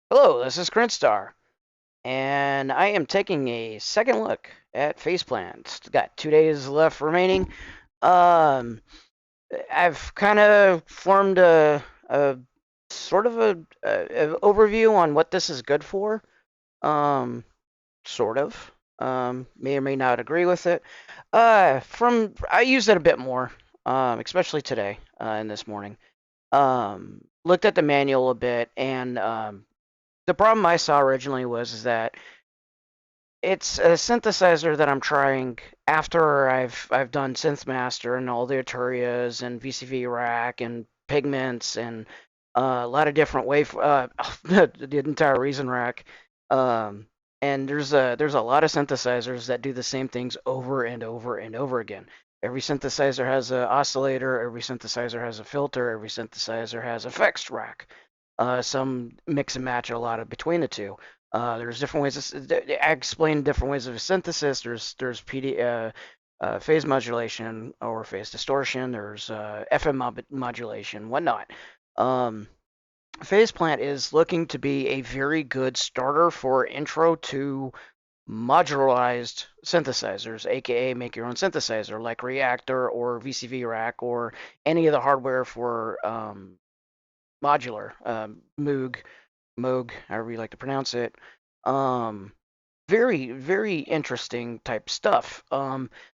Hello, this is Crinstar, and I am taking a second look at Faceplants. Got 2 days left remaining. Um, I've kind of formed a sort of a overview on what this is good for. Um, sort of. May or may not agree with it. From I use it a bit more, especially today, and this morning. Looked at the manual a bit, and the problem I saw originally was is that it's a synthesizer that I'm trying after I've done SynthMaster and all the Arturias and VCV Rack and Pigments and a lot of different the entire Reason Rack. Um, and there's a lot of synthesizers that do the same things over and over and over again. Every synthesizer has an oscillator, every synthesizer has a filter, every synthesizer has effects rack. Some mix and match a lot of between the two. There's different ways. I explain different ways of synthesis. There's phase modulation or phase distortion. There's FM modulation, whatnot. Um, Phase Plant is looking to be a very good starter for intro to modularized synthesizers, aka make your own synthesizer like Reactor or VCV Rack or any of the hardware for Modular, Moog, however you like to pronounce it. Um, very, very interesting type stuff.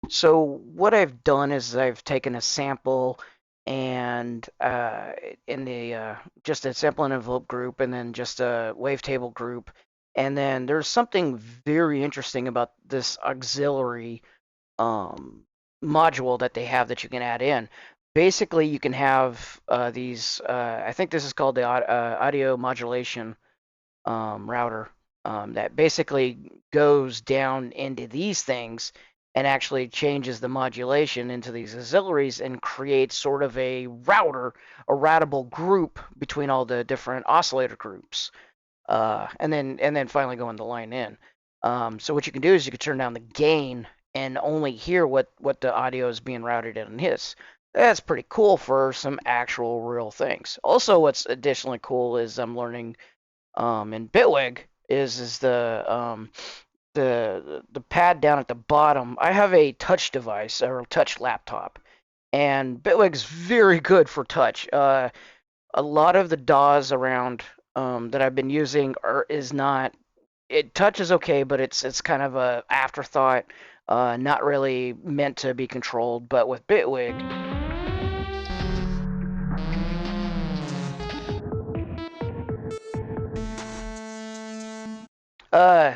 So what I've done is I've taken a sample and in the just a sample and envelope group, and then just a wavetable group, and then there's something very interesting about this auxiliary um, module that they have that you can add in. Basically, you can have these. I think this is called the audio modulation router that basically goes down into these things and actually changes the modulation into these auxiliaries and creates sort of a router, a routable group between all the different oscillator groups, and then finally go into line in. So what you can do is you can turn down the gain and only hear what the audio is being routed in and his. That's pretty cool for some actual real things. Also, what's additionally cool is I'm learning in Bitwig is the pad down at the bottom. I have a touch device or a touch laptop, and Bitwig's very good for touch. A lot of the DAWs around that I've been using is not. It touch is okay, but it's kind of a afterthought, not really meant to be controlled. But with Bitwig, uh,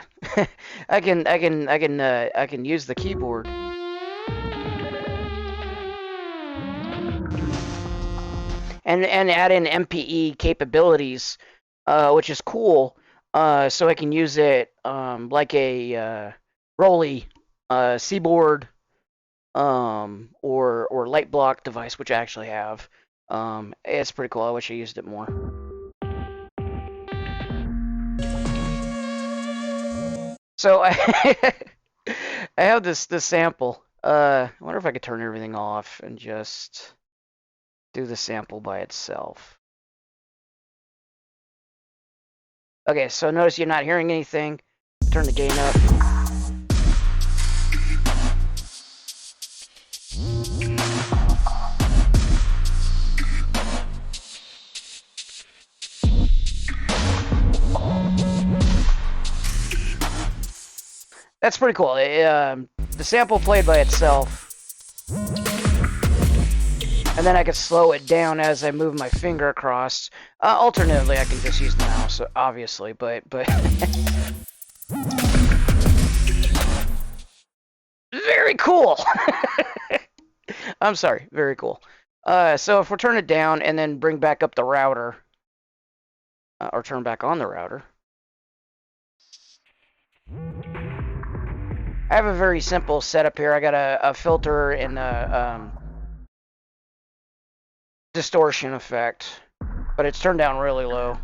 I can use the keyboard and add in MPE capabilities, which is cool. So I can use it like a Rolly Seaboard or light block device, which I actually have. It's pretty cool. I wish I used it more. So I I have this sample. I wonder if I could turn everything off and just do the sample by itself. Okay, so notice you're not hearing anything. Turn the gain up. That's pretty cool. The sample played by itself, and then I can slow it down as I move my finger across. Alternatively, I can just use the mouse, obviously, but very cool. I'm sorry, very cool. So if we turn it down and then bring back up the router, or turn back on the router, I have a very simple setup here. I got a filter and a distortion effect, but it's turned down really low.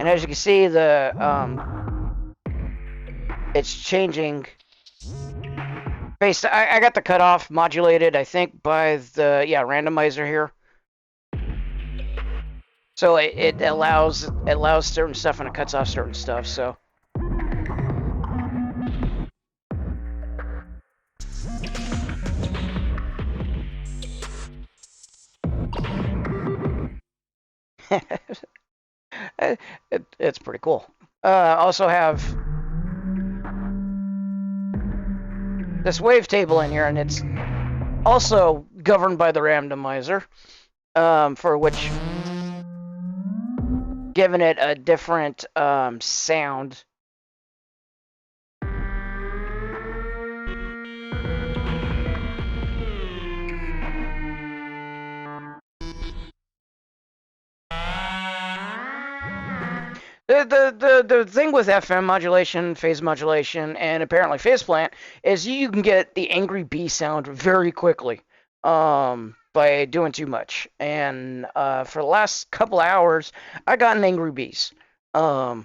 And as you can see, it's changing Based, I got the cutoff modulated, I think, by the randomizer here. So it allows certain stuff and it cuts off certain stuff. So it's pretty cool. Also have this wavetable in here, and it's also governed by the randomizer, for which giving it a different sound. The thing with FM modulation, phase modulation, and apparently phase plant is you can get the angry bee sound very quickly by doing too much. And for the last couple hours, I got an angry bees. Or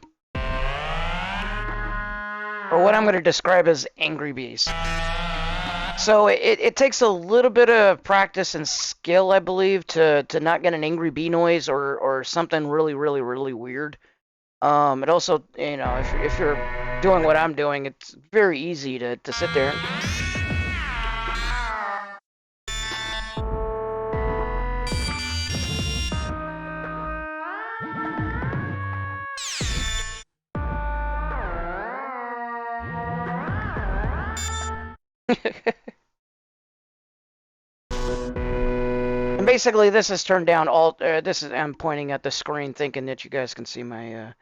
what I'm going to describe as angry bees. So it takes a little bit of practice and skill, I believe, to not get an angry bee noise or something really, really, really weird. It also, if you're doing what I'm doing, it's very easy to sit there. And basically, this is turned down all. I'm pointing at the screen, thinking that you guys can see my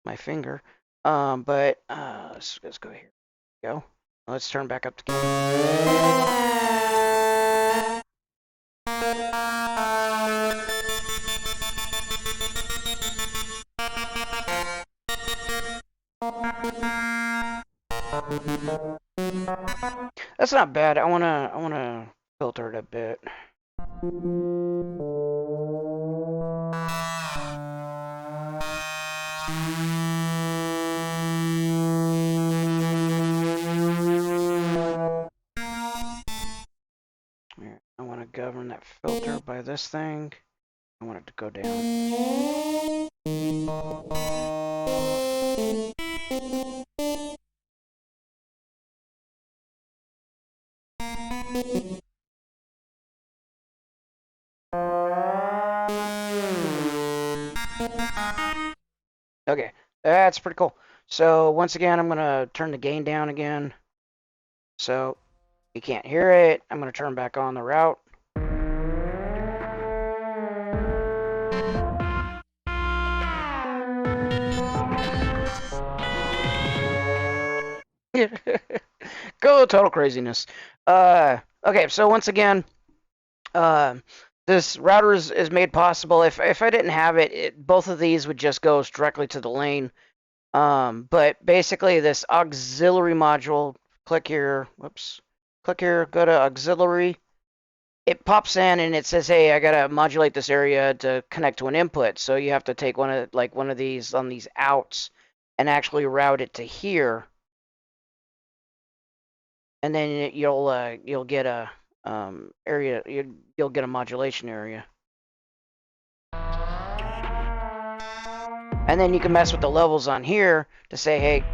my finger. But let's go here. Go. Let's turn back up the game. That's not bad. I wanna filter it a bit. I want to govern that filter by this thing. I want it to go down. Okay, that's pretty cool. So once again, I'm going to turn the gain down again. So you can't hear it. I'm going to turn back on the route. Go total craziness. Okay, so once again, this router is made possible. If I didn't have it, both of these would just go directly to the lane. But basically, this auxiliary module, click here, whoops, click here, go to auxiliary. It pops in and it says, hey, I gotta modulate this area to connect to an input. So you have to take one of these on these outs and actually route it to here. And then you'll get a area, you'll get a modulation area. And then you can mess with the levels on here to say, hey,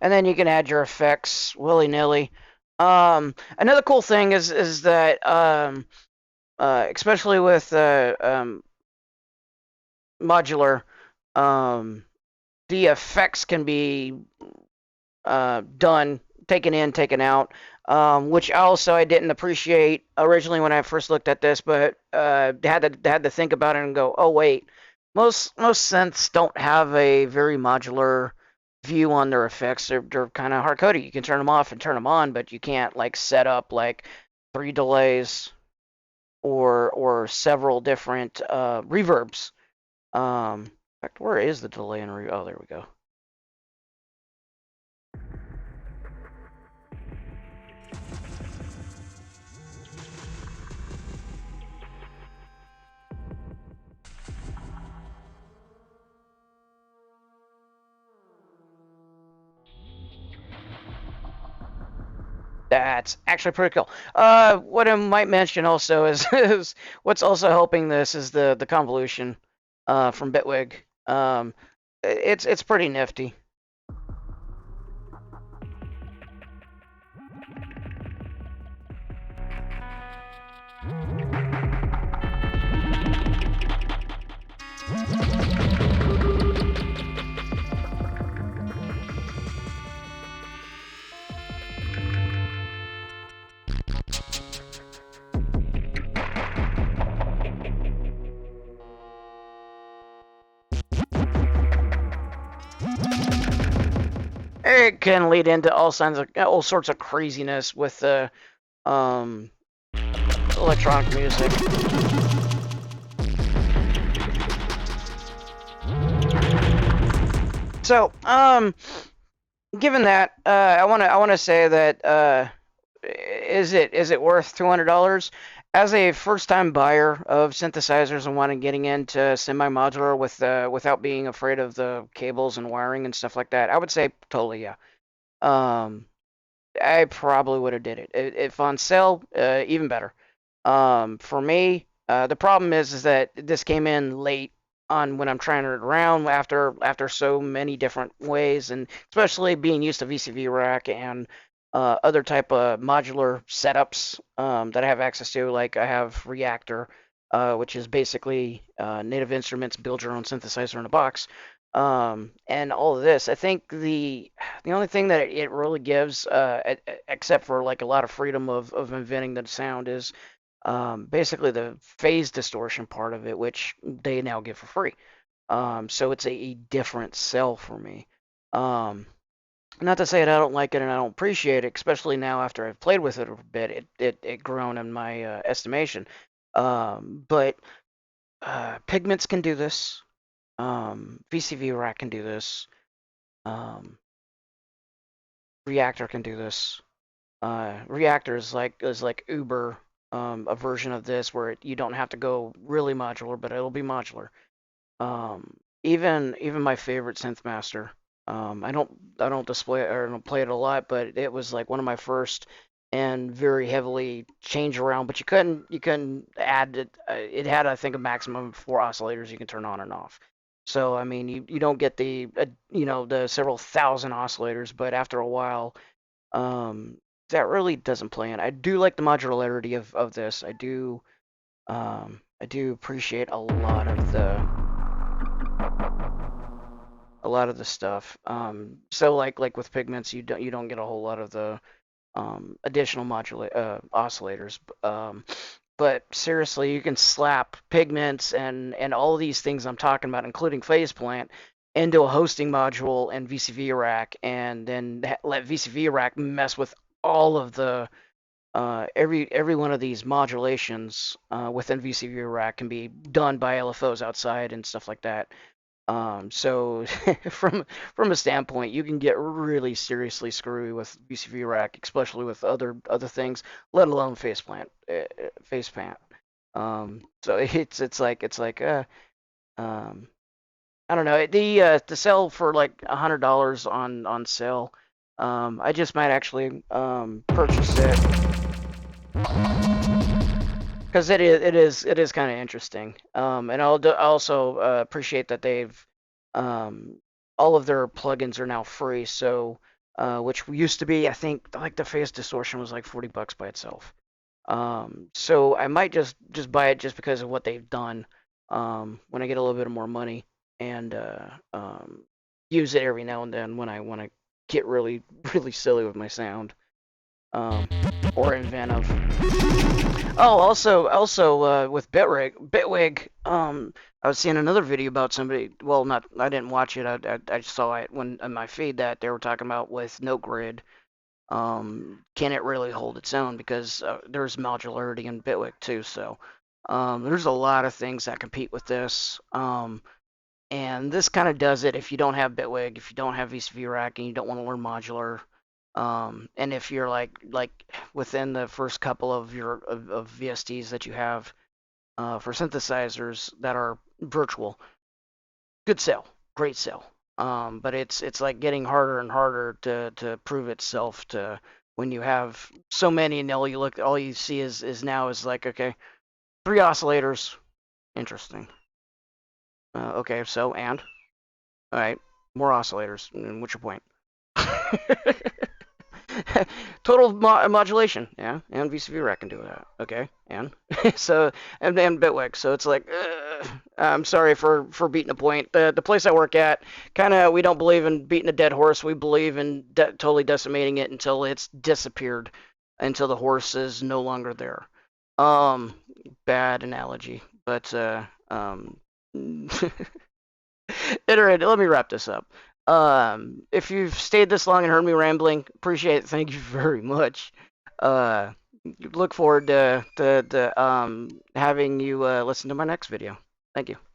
and then you can add your effects willy-nilly. Another cool thing is that especially with modular, the effects can be done, taken in, taken out, which also I didn't appreciate originally when I first looked at this, but had to think about it and go, oh wait, most synths don't have a very modular view on their effects. They're kind of hard coded. You can turn them off and turn them on, but you can't like set up like 3 delays or several different reverbs. In fact, where is the delay and oh, there we go. That's actually pretty cool. What I might mention also is, is what's also helping this is the convolution from Bitwig. It's pretty nifty. It can lead into all sorts of craziness with the um, electronic music. So, given that, I wanna say that is it worth $200? As a first-time buyer of synthesizers and wanting getting into semi-modular without being afraid of the cables and wiring and stuff like that, I would say totally yeah. Um, I probably would have did it. If on sale, even better. For me, the problem is that this came in late on when I'm trying it around after so many different ways, and especially being used to VCV rack and other type of modular setups that I have access to. Like I have Reactor, which is basically Native Instruments build your own synthesizer in a box. And all of this, I think the only thing that it really gives, except for like a lot of freedom of inventing the sound, is basically the phase distortion part of it, which they now give for free. So it's a different sell for me. Um, Not to say that I don't like it and I don't appreciate it, especially now after I've played with it a bit. It grown in my estimation. But Pigments can do this. VCV Rack can do this. Um, Reactor can do this. Reactor is like Uber, a version of this where you don't have to go really modular, but it'll be modular. Even my favorite Synthmaster. I don't display it or don't play it a lot, but it was like one of my first and very heavily change around. But you couldn't add it. It had I think a maximum of 4 oscillators you can turn on and off. So I mean you don't get the several thousand oscillators, but after a while um, that really doesn't play in. I do like the modularity of this. I do appreciate a lot of the stuff. So like with Pigments, you don't get a whole lot of the additional oscillators. But seriously, you can slap Pigments and all these things I'm talking about, including Phase Plant, into a hosting module and VCV rack, and then let VCV rack mess with all of the every one of these modulations within VCV rack can be done by LFOs outside and stuff like that. So from a standpoint, you can get really seriously screwy with VCV rack, especially with other things, let alone face plant. So it's like um, I don't know the sell for like $100 on sale. I just might actually purchase it because it is kind of interesting. And also appreciate that they've um, all of their plugins are now free. So which used to be, I think, like the phase distortion was like $40 by itself. So I might just buy it just because of what they've done. When I get a little bit more money and use it every now and then when I want to get really really silly with my sound um, or inventive. Oh, also with Bitwig, I was seeing another video about somebody. Well, not I didn't watch it. I saw it when in my feed that they were talking about with no grid. Can it really hold its own? Because there's modularity in Bitwig too. So there's a lot of things that compete with this. And this kind of does it if you don't have Bitwig, if you don't have VCV Rack, and you don't want to learn modular. And if you're like within the first couple of of VSTs that you have for synthesizers that are virtual, good sell, great sell. But it's like getting harder and harder to prove itself to when you have so many and all you see is now is like, okay, 3 oscillators. Interesting. Okay, so and all right, more oscillators. What's your point? Total modulation, yeah, and VCV rec can do that. Okay, and so and Bitwig. So it's like, I'm sorry for beating a point. The place I work at, kind of, we don't believe in beating a dead horse. We believe in totally decimating it until it's disappeared, until the horse is no longer there. Um, Bad analogy, but Iterated. Let me wrap this up. If you've stayed this long and heard me rambling, appreciate it. Thank you very much. Uh, Look forward to having you listen to my next video. Thank you.